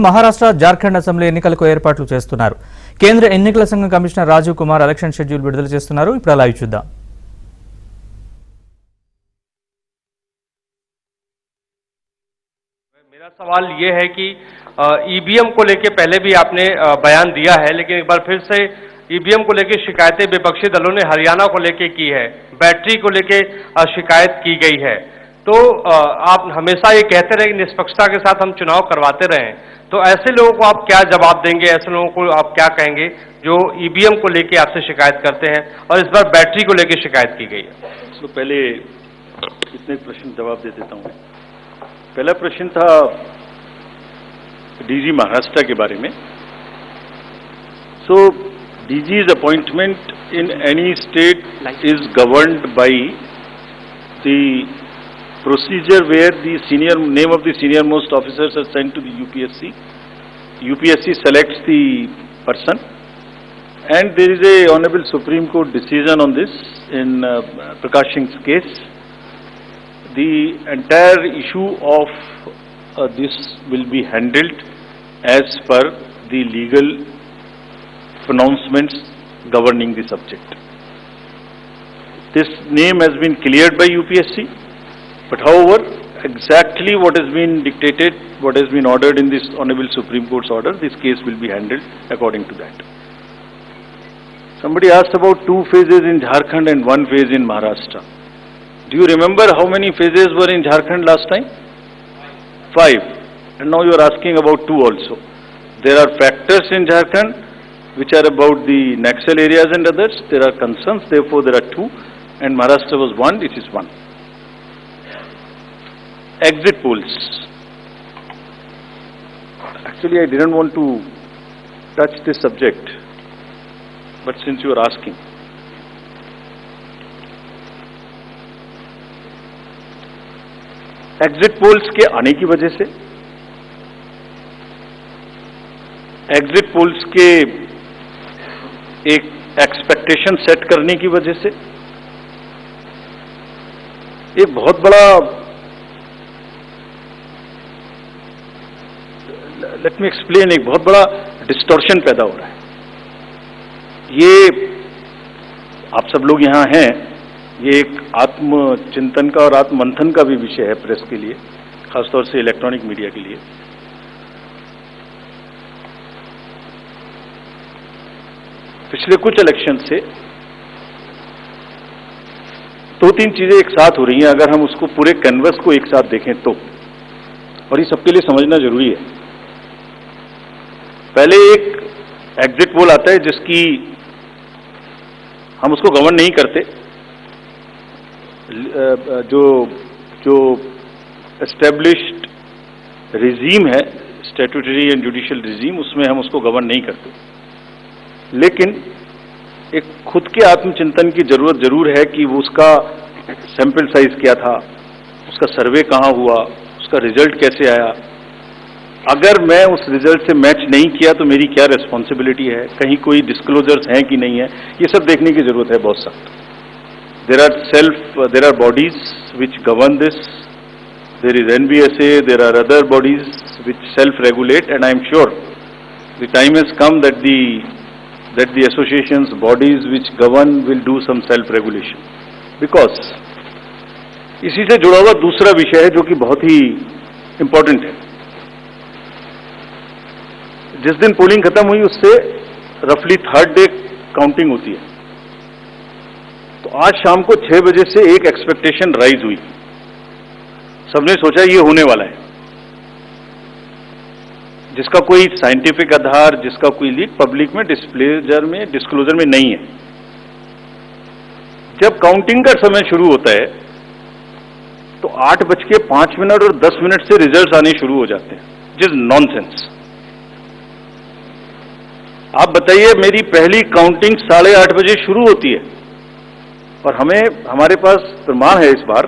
Maharashtra Jharkhand assembly ఎన్నికలకు ఏర్పాట్లు చేస్తున్నారు. కేంద్ర ఎన్నికల సంఘం commissioner Rajiv Kumar election schedule విడుదల చేస్తున్నారు. ఇప్పుడు లైవ్ చూద్దాం. मेरा सवाल ये है कि ईवीएम को लेके पहले भी आपने बयान दिया है, लेकिन एक बार फिर से ईवीएम को लेके शिकायतें विपक्षी दलों ने हरियाणा को लेके की है, बैटरी को लेके शिकायत की गई है। तो आप हमेशा ये कहते रहे कि निष्पक्षता के साथ हम चुनाव करवाते रहे, तो ऐसे लोगों को आप क्या जवाब देंगे? ऐसे लोगों को आप क्या कहेंगे जो ईवीएम को लेके आपसे शिकायत करते हैं और इस बार बैटरी को लेके शिकायत की गई है? तो पहले इतने प्रश्न जवाब दे देता हूँ। पहला प्रश्न था डीजी महाराष्ट्र के बारे में। So DG's appointment in any state is governed by the procedure where the name of the senior most officers are sent to the UPSC. UPSC selects the person, and there is a Honorable Supreme Court decision on this in Prakash Singh's case. The entire issue of this will be handled as per the legal pronouncements governing the subject. This name has been cleared by UPSC. But however, exactly what has been dictated, what has been ordered in this Honorable Supreme Court's order, this case will be handled according to that. Somebody asked about 2 phases in Jharkhand and 1 phase in Maharashtra. Do you remember how many phases were in Jharkhand last time? 5. And now you are asking about 2 also. There are factors in Jharkhand which are about the Naxal areas and others. There are concerns, therefore there are 2. And Maharashtra was 1, it is 1. Exit polls. Actually, I didn't want to touch this subject, but since you are asking, exit polls के आने की वजह से, exit polls के एक expectation set करने की वजह से एक बहुत बड़ा, लेट मी एक्सप्लेन, एक बहुत बड़ा डिस्टॉर्शन पैदा हो रहा है। ये आप सब लोग यहां हैं, ये एक आत्मचिंतन का और आत्ममंथन का भी विषय है प्रेस के लिए, खासतौर से इलेक्ट्रॉनिक मीडिया के लिए। पिछले कुछ इलेक्शन से 2-3 चीजें एक साथ हो रही हैं, अगर हम उसको पूरे कैनवस को एक साथ देखें तो, और ये सबके लिए समझना जरूरी है। पहले एक एग्जिट पोल आता है जिसकी हम उसको गवर्न नहीं करते, जो एस्टेब्लिश्ड रिजीम है, स्टैट्यूटरी एंड जुडिशियल रिजीम, उसमें हम उसको गवर्न नहीं करते। लेकिन एक खुद के आत्मचिंतन की जरूरत जरूर है कि वो उसका सैंपल साइज क्या था, उसका सर्वे कहाँ हुआ, उसका रिजल्ट कैसे आया। अगर मैं उस रिजल्ट से मैच नहीं किया तो मेरी क्या रिस्पॉन्सिबिलिटी है, कहीं कोई डिस्क्लोजर्स हैं कि नहीं है, ये सब देखने की जरूरत है बहुत सख्त। There are bodies which govern this, there is NBSA, there are other bodies which self regulate, and I am sure the time has come that the associations, bodies which govern will do some self regulation, because इसी से जुड़ा हुआ दूसरा विषय है जो कि बहुत ही इंपॉर्टेंट है। जिस दिन पोलिंग खत्म हुई उससे रफली 3rd डे काउंटिंग होती है, तो आज शाम को 6 बजे से एक एक्सपेक्टेशन राइज हुई। सबने सोचा ये होने वाला है, जिसका कोई साइंटिफिक आधार, जिसका कोई लीक पब्लिक में डिस्क्लोजर में नहीं है। जब काउंटिंग का समय शुरू होता है तो 8:05 और 10 से रिजल्ट्स आने शुरू हो जाते हैं, जिस नॉनसेंस। आप बताइए, मेरी पहली काउंटिंग 8:30 बजे शुरू होती है और हमारे पास प्रमाण है इस बार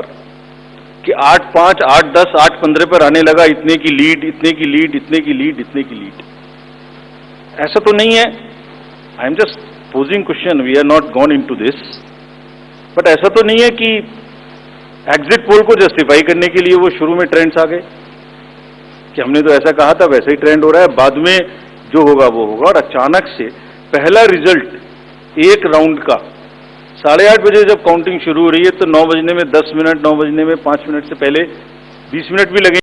कि 8:05, 8:10, 8:15 पर आने लगा इतने की लीड, इतने की लीड, इतने की लीड, इतने की लीड। ऐसा तो नहीं है, I am just posing question, we are not gone into this, but ऐसा तो नहीं है कि एग्जिट पोल को जस्टिफाई करने के लिए वो शुरू में ट्रेंड्स आ गए। कि हमने तो ऐसा कहा था, वैसा ही ट्रेंड हो रहा है, बाद में जो होगा वो होगा। और अचानक से पहला रिजल्ट एक राउंड का 8:30 बजे जब काउंटिंग शुरू हो रही है तो 9 बजने में 10 मिनट, 9 बजने में 5 मिनट से पहले 20 मिनट भी लगे